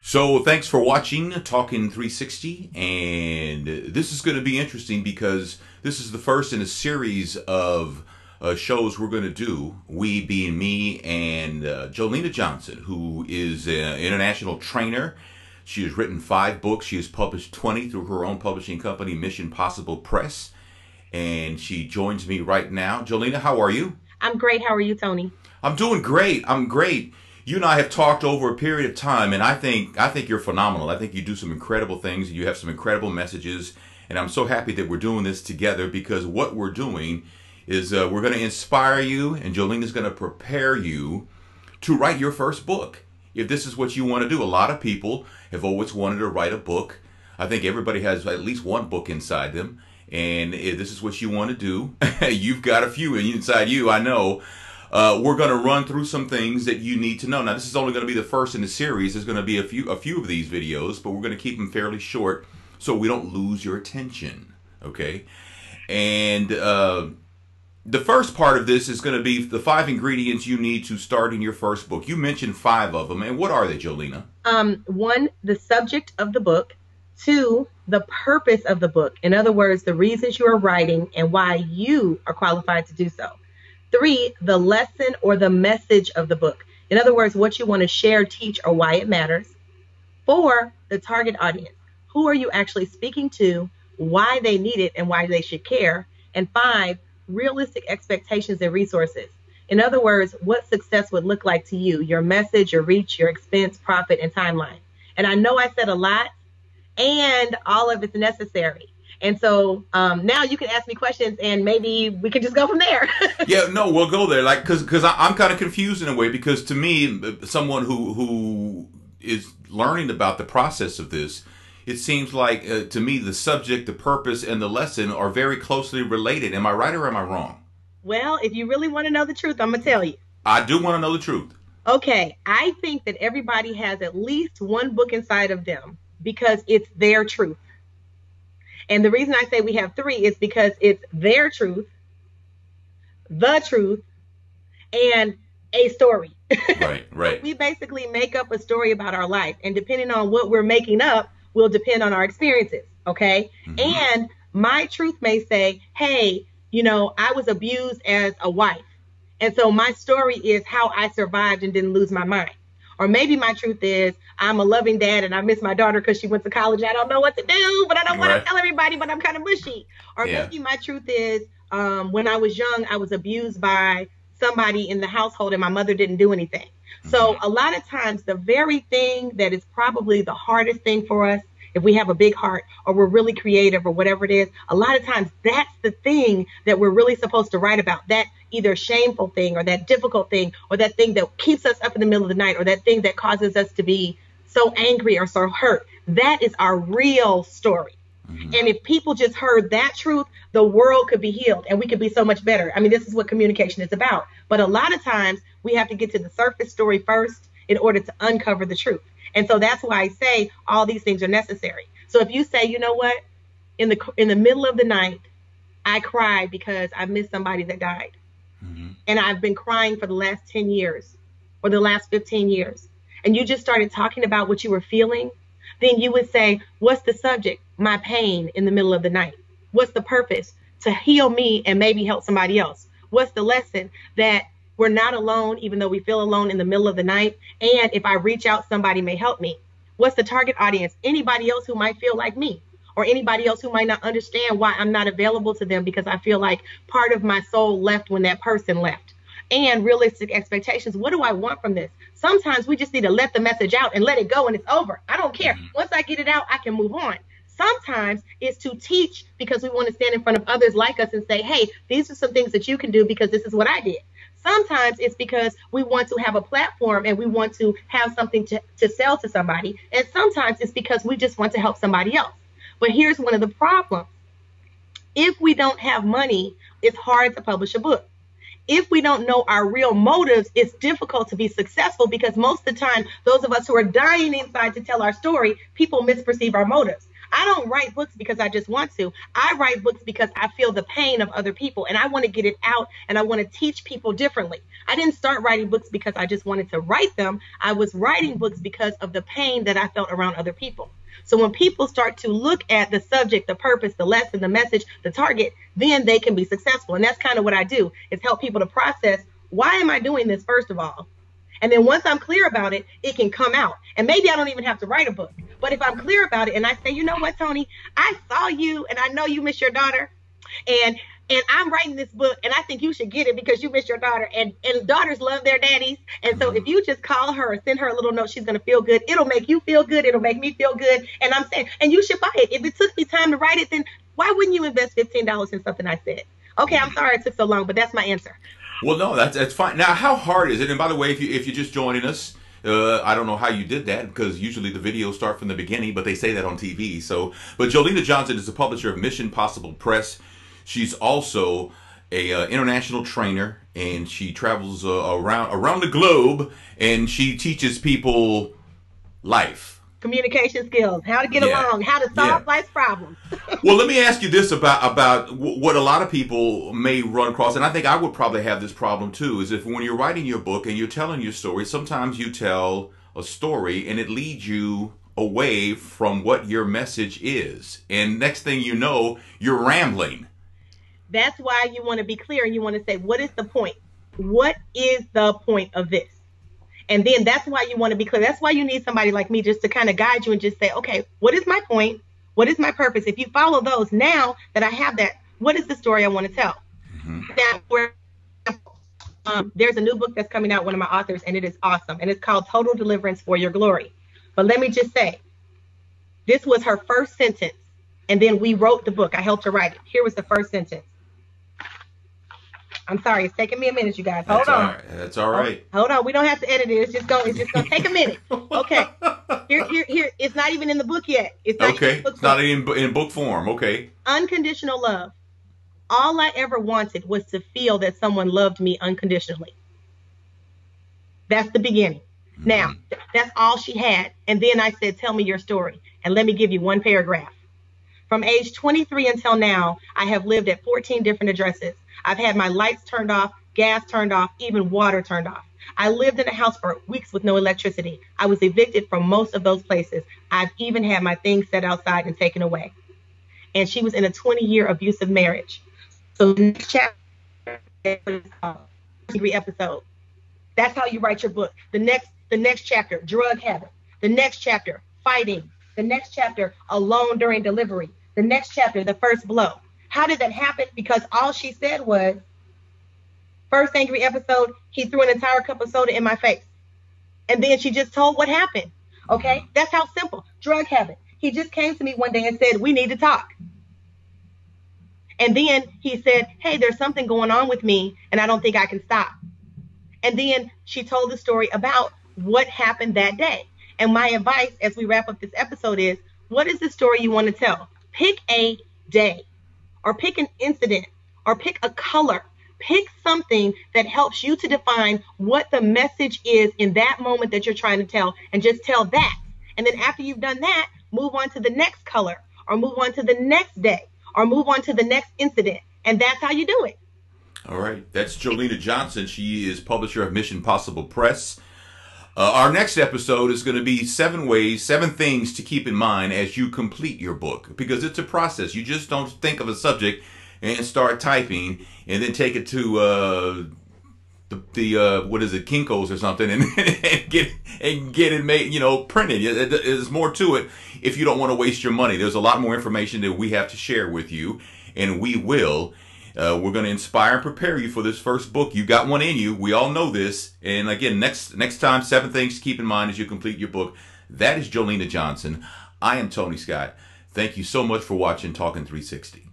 So thanks for watching Talking 360, and this is going to be interesting because this is the first in a series of shows we're going to do, we being me and Jo Lena Johnson, who is an international trainer. She has written 5 books. She has published 20 through her own publishing company, Mission Possible Press, and she joins me right now. Jo Lena, how are you? I'm great. How are you, Tony? I'm doing great. I'm great. You and I have talked over a period of time, and I think you're phenomenal. I think you do some incredible things, and you have some incredible messages, and I'm so happy that we're doing this together because what we're doing is we're going to inspire you, and Jo Lena is going to prepare you to write your first book. If this is what you want to do, a lot of people have always wanted to write a book. I think everybody has at least one book inside them, and if this is what you want to do, you've got a few inside you, I know. We're going to run through some things that you need to know. Now, this is only going to be the first in the series. There's going to be a few of these videos, but we're going to keep them fairly short so we don't lose your attention, okay? And the first part of this is going to be the 5 ingredients you need to start in your first book. You mentioned 5 of them, and what are they, Jo Lena? 1, the subject of the book. 2, the purpose of the book. In other words, the reasons you are writing and why you are qualified to do so. 3, the lesson or the message of the book. In other words, what you want to share, teach, or why it matters. 4, the target audience. Who are you actually speaking to, why they need it, and why they should care. And 5, realistic expectations and resources. In other words, what success would look like to you, your message, your reach, your expense, profit, and timeline. And I know I said a lot, and all of it's necessary. And so now you can ask me questions and maybe we can just go from there. Yeah, no, we'll go there. Like, because I'm kind of confused in a way, because to me, someone who is learning about the process of this, it seems like to me the subject, the purpose, and the lesson are very closely related. Am I right or am I wrong? Well, if you really want to know the truth, I'm going to tell you. I do want to know the truth. Okay, I think that everybody has at least one book inside of them because it's their truth. And the reason I say we have 3 is because it's their truth, the truth, and a story. Right. We basically make up a story about our life. And depending on what we're making up will depend on our experiences. Okay. Mm-hmm. And my truth may say, hey, I was abused as a wife. And so my story is how I survived and didn't lose my mind. Or maybe my truth is I'm a loving dad and I miss my daughter because she went to college. I don't know what to do, but I don't want to tell everybody, but I'm kind of mushy. Or maybe my truth is when I was young, I was abused by somebody in the household and my mother didn't do anything. So a lot of times the very thing that is probably the hardest thing for us, if we have a big heart or we're really creative or whatever it is, a lot of times that's the thing that we're really supposed to write about. That either shameful thing or that difficult thing or that thing that keeps us up in the middle of the night or that thing that causes us to be so angry or so hurt. That is our real story. Mm-hmm. And if people just heard that truth, the world could be healed and we could be so much better. I mean, this is what communication is about. But a lot of times we have to get to the surface story first in order to uncover the truth. And so that's why I say all these things are necessary. So if you say, you know what, in the middle of the night, I cried because I missed somebody that died. Mm-hmm. And I've been crying for the last 10 years or the last 15 years. And you just started talking about what you were feeling. Then you would say, what's the subject? My pain in the middle of the night. What's the purpose? To heal me and maybe help somebody else. What's the lesson? That we're not alone, even though we feel alone in the middle of the night. And if I reach out, somebody may help me. What's the target audience? Anybody else who might feel like me or anybody else who might not understand why I'm not available to them because I feel like part of my soul left when that person left. And realistic expectations. What do I want from this? Sometimes we just need to let the message out and let it go and it's over. I don't care. Once I get it out, I can move on. Sometimes it's to teach because we want to stand in front of others like us and say, hey, these are some things that you can do because this is what I did. Sometimes it's because we want to have a platform and we want to have something to sell to somebody. And sometimes it's because we just want to help somebody else. But here's one of the problems. If we don't have money, it's hard to publish a book. If we don't know our real motives, it's difficult to be successful because most of the time, those of us who are dying inside to tell our story, people misperceive our motives. I don't write books because I just want to. I write books because I feel the pain of other people and I want to get it out and I want to teach people differently. I didn't start writing books because I just wanted to write them. I was writing books because of the pain that I felt around other people. So when people start to look at the subject, the purpose, the lesson, the message, the target, then they can be successful. And that's kind of what I do, is help people to process, why am I doing this, first of all? And then once I'm clear about it, it can come out. And maybe I don't even have to write a book. But if I'm clear about it and I say, you know what, Tony, I saw you and I know you miss your daughter. And I'm writing this book and I think you should get it because you miss your daughter. And daughters love their daddies. And so if you just call her or send her a little note, she's going to feel good. It'll make you feel good. It'll make me feel good. And I'm saying, and you should buy it. If it took me time to write it, then why wouldn't you invest $15 in something I said? Okay, I'm sorry it took so long, but that's my answer. Well, no, that's fine. Now, how hard is it? And by the way, if you're just joining us, I don't know how you did that because usually the videos start from the beginning, but they say that on TV. So, but Jo Lena Johnson is the publisher of Mission Possible Press. She's also a international trainer, and she travels around the globe, and she teaches people life. Communication skills, how to get along, how to solve life's problems. Well, let me ask you this about what a lot of people may run across, and I think I would probably have this problem too, is if when you're writing your book and you're telling your story, sometimes you tell a story and it leads you away from what your message is. And next thing you know, you're rambling. That's why you want to be clear and you want to say, what is the point? What is the point of this? And then that's why you want to be clear. That's why you need somebody like me just to kind of guide you and just say, okay, what is my point? What is my purpose? If you follow those, now that I have that, what is the story I want to tell? Now, there's a new book that's coming out, one of my authors, and it is awesome. And it's called Total Deliverance for Your Glory. But let me just say, this was her first sentence. And then we wrote the book. I helped her write it. Here was the first sentence. I'm sorry, it's taking me a minute, you guys. Hold on. That's all right. Hold on. We don't have to edit it. It's just gonna take a minute. Okay. Here. It's not even in the book yet. It's not okay. It's not in book form. Okay. Unconditional love. All I ever wanted was to feel that someone loved me unconditionally. That's the beginning. Mm-hmm. Now, that's all she had. And then I said, tell me your story. And let me give you one paragraph. From age 23 until now, I have lived at 14 different addresses. I've had my lights turned off, gas turned off, even water turned off. I lived in a house for weeks with no electricity. I was evicted from most of those places. I've even had my things set outside and taken away. And she was in a 20-year abusive marriage. So the next chapter is every episode. That's how you write your book. The next chapter, drug habit. The next chapter, fighting. The next chapter, alone during delivery. The next chapter, the first blow. How did that happen? Because all she said was, first angry episode, he threw an entire cup of soda in my face. And then she just told what happened. Okay? That's how simple. Drug habit. He just came to me one day and said, we need to talk. And then he said, hey, there's something going on with me and I don't think I can stop. And then she told the story about what happened that day. And my advice as we wrap up this episode is, what is the story you want to tell? Pick a day. Or pick an incident, or pick a color. Pick something that helps you to define what the message is in that moment that you're trying to tell, and just tell that. And then after you've done that, move on to the next color, or move on to the next day, or move on to the next incident. And that's how you do it. All right. That's Jo Lena Johnson. She is publisher of Mission Possible Press. Our next episode is going to be 7 things to keep in mind as you complete your book, because it's a process. You just don't think of a subject and start typing and then take it to what is it, Kinko's or something, and get it made, printed. There's more to it if you don't want to waste your money. There's a lot more information that we have to share with you, and we will. We're going to inspire and prepare you for this first book. You got one in you. We all know this. And again, next time, 7 things to keep in mind as you complete your book. That is Jo Lena Johnson. I am Tony Scott. Thank you so much for watching Talking 360.